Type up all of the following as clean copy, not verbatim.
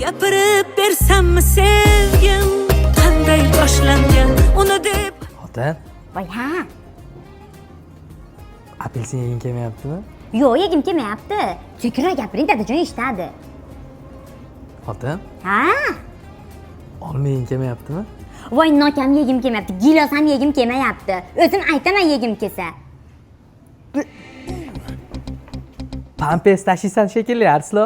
Gapirib bersammi sevgim qanday boshlangan uni deb. Xotin, Voy ha. apelsin yeging kelmayaptimi? Yo'q, yegim kelmayapti. Sekinroq gapiring, dadajon eshitadi. Xotin, Ha? olma yeging kelmayaptimi? Voy nokam yegim kelmayapti. Gilos ham yegim kelmayapti. O'zim aytaman yegim kelsa. Pampers tashiysan shekilli, Arslo.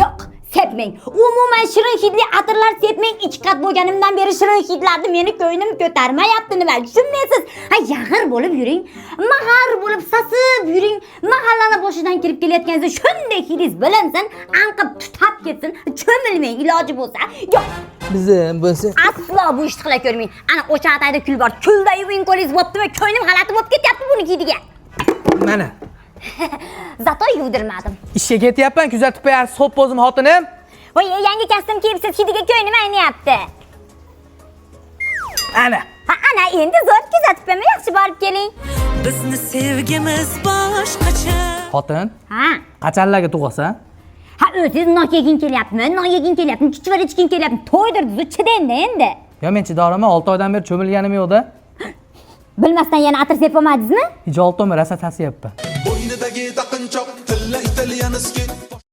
Yo'q, sepmang. Umuman shirin hidli atirlar sepmang. 2 qat bo'lganimdan beri shirin hidlarni meni ko'nglim ko'tarmayapti nima? Tushunmaysiz? Ha, yag'ir bo'lib yuring. Mag'ar bo'lib sasib yuring. Mahallani boshidan kirib kelayotganingizda shunday hidingiz bilinsin, anqib tutab ketsin. Cho'milmang iloji bo'lsa. Yo'q. Bizim bo'lsa. Aslo bu ishni qila ko'rmang. Ana o'sha atayda kul bor. Kulda yuving qo'lingiz bo'ptimi? Ko'nglim g'alati bo'lib ketyapti buni kiydiga. Mana. Zato yuvdirmadim. Ishga ketyapman, kuzatib qo'yarsiz, xo'p o'zim xotinim. Voy, yangi kostyum kiyibsiz, hidiga ko'nglim ayniyapti. Ana. Ha, ana endi zo'r kuzatib qo'ymay yaxshi borib keling. Bizni sevgimiz boshqacha. Xotin, Ha. qachonlarga tug'asan? Ha, o'zingiz nok yeging kelyaptimi? Nok yeging kelyaptimi? Kichvara ichging kelyaptimi? To'ydirdiz, chidangda endi. Yo, men chidorman, 6 oydan beri cho'milganim yo'q-da. Bilmasdan yana atir sepolmadingizmi? Ijoltom rosa tasiyapman. Bo'ynidagi taqinchoq tilla italyan skit